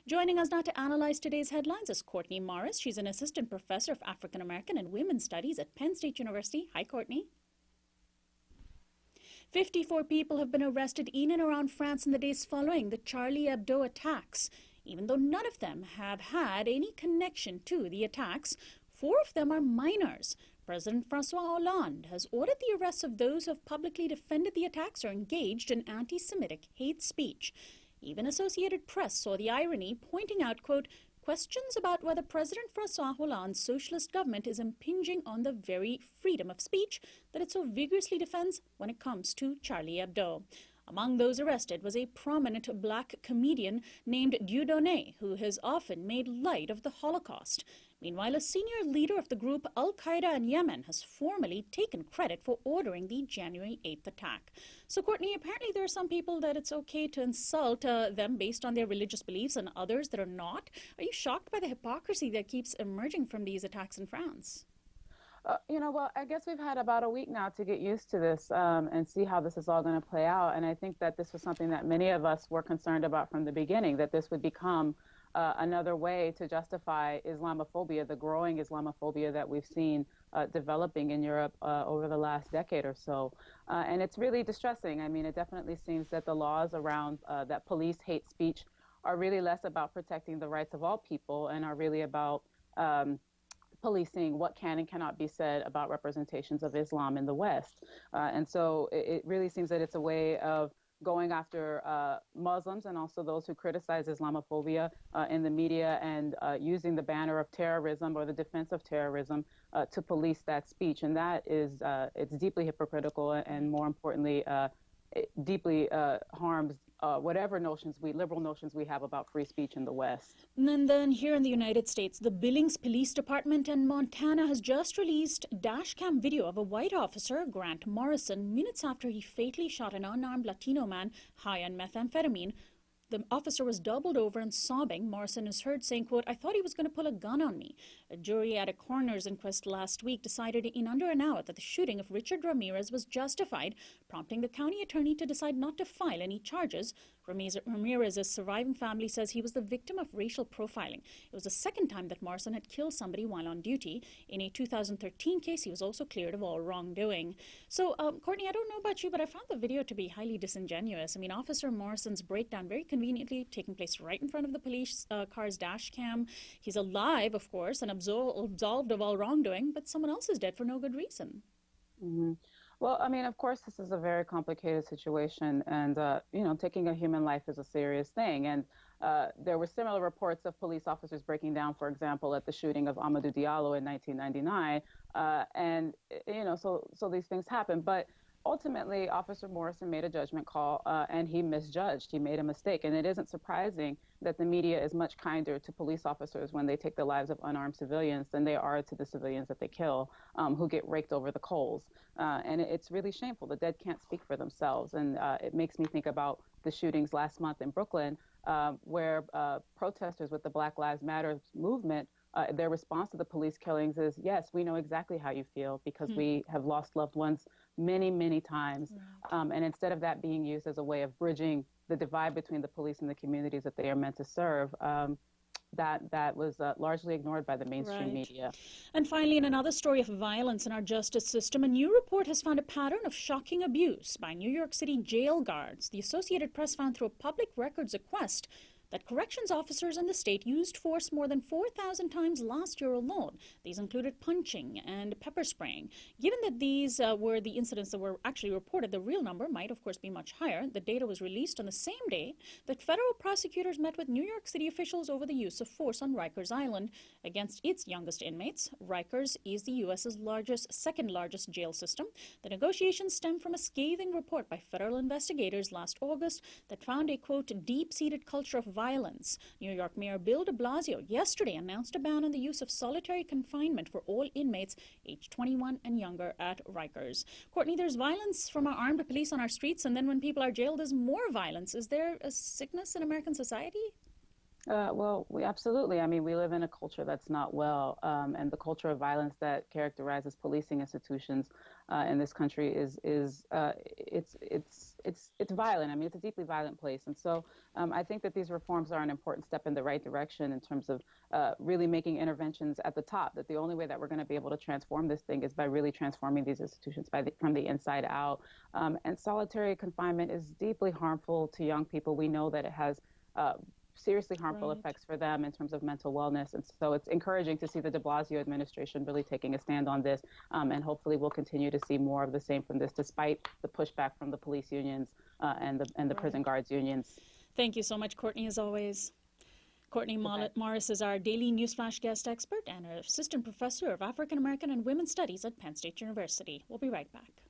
Joining us now to analyze today's headlines is Courtney Morris. She's an assistant professor of African American and Women's Studies at Penn State University. Hi, Courtney. 54 people have been arrested in and around France in the days following the Charlie Hebdo attacks. Even though none of them have had any connection to the attacks, 4 of them are minors. President Francois Hollande has ordered the arrests of those who have publicly defended the attacks or engaged in anti-Semitic hate speech. Even Associated Press saw the irony, pointing out, quote, questions about whether President Francois Hollande's socialist government is impinging on the very freedom of speech that it so vigorously defends when it comes to Charlie Hebdo. Among those arrested was a prominent black comedian named Dieudonné, who has often made light of the Holocaust. Meanwhile, a senior leader of the group Al-Qaeda in Yemen has formally taken credit for ordering the January 8th attack. So, Courtney, apparently there are some people that it's okay to insult them based on their religious beliefs and others that are not. Are you shocked by the hypocrisy that keeps emerging from these attacks in France? Well, I guess we've had about a week now to get used to this and see how this is all going to play out. And I think that this was something that many of us were concerned about from the beginning, that this would become another way to justify Islamophobia, the growing Islamophobia that we've seen developing in Europe over the last decade or so. And it's really distressing. I mean, it definitely seems that the laws around that police hate speech are really less about protecting the rights of all people and are really about policing what can and cannot be said about representations of Islam in the West. And so it really seems that it's a way of going after Muslims and also those who criticize Islamophobia in the media and using the banner of terrorism or the defense of terrorism to police that speech. And that is, it's deeply hypocritical and more importantly, it deeply harms whatever liberal notions we have about free speech in the West. And then here in the United States, the Billings Police Department in Montana has just released dash cam video of a white officer, Grant Morrison, minutes after he fatally shot an unarmed Latino man high on methamphetamine. The officer was doubled over and sobbing. Morrison is heard saying, quote, "I thought he was going to pull a gun on me." A jury at a coroner's inquest last week decided in under an hour that the shooting of Richard Ramirez was justified, prompting the county attorney to decide not to file any charges. Ramirez's surviving family says he was the victim of racial profiling. It was the second time that Morrison had killed somebody while on duty. In a 2013 case, he was also cleared of all wrongdoing. So, Courtney, I don't know about you, but I found the video to be highly disingenuous. I mean, Officer Morrison's breakdown very conveniently taking place right in front of the police car's dash cam. He's alive, of course, and absolved of all wrongdoing, but someone else is dead for no good reason. Mm-hmm. Well, I mean, of course, this is a very complicated situation, and taking a human life is a serious thing. And there were similar reports of police officers breaking down, for example, at the shooting of Amadou Diallo in 1999. So these things happen. But ultimately, Officer Morrison made a judgment call, and he misjudged. He made a mistake. And it isn't surprising that the media is much kinder to police officers when they take the lives of unarmed civilians than they are to the civilians that they kill, who get raked over the coals. And it's really shameful. The dead can't speak for themselves. And it makes me think about the shootings last month in Brooklyn, where protesters with the Black Lives Matter movement, their response to the police killings is, yes, we know exactly how you feel because we have lost loved ones many, many times. Right. And instead of that being used as a way of bridging the divide between the police and the communities that they are meant to serve, that was largely ignored by the mainstream media. And finally, in another story of violence in our justice system, a new report has found a pattern of shocking abuse by New York City jail guards. The Associated Press found through a public records request that corrections officers in the state used force more than 4,000 times last year alone. These included punching and pepper spraying. Given that these were the incidents that were actually reported, the real number might, of course, be much higher. The data was released on the same day that federal prosecutors met with New York City officials over the use of force on Rikers Island against its youngest inmates. Rikers is the U.S.'s second largest jail system. The negotiations stem from a scathing report by federal investigators last August that found a, quote, deep-seated culture of violence. New York Mayor Bill de Blasio yesterday announced a ban on the use of solitary confinement for all inmates aged 21 and younger at Rikers. Courtney, there's violence from our armed police on our streets, and then when people are jailed, there's more violence. Is there a sickness in American society? Well, we absolutely. I mean, we live in a culture that's not well, and the culture of violence that characterizes policing institutions in this country is it's violent. I mean, it's a deeply violent place, and so I think that these reforms are an important step in the right direction in terms of really making interventions at the top. That the only way that we're going to be able to transform this thing is by really transforming these institutions from the inside out. And solitary confinement is deeply harmful to young people. We know that it has uh, seriously harmful Right. effects for them in terms of mental wellness. And so it's encouraging to see the de Blasio administration really taking a stand on this. And hopefully we'll continue to see more of the same from this, despite the pushback from the police unions and the prison Right. guards unions. Thank you so much, Courtney, as always. Courtney Okay. Morris is our daily newsflash guest expert and assistant professor of African American and Women's Studies at Penn State University. We'll be right back.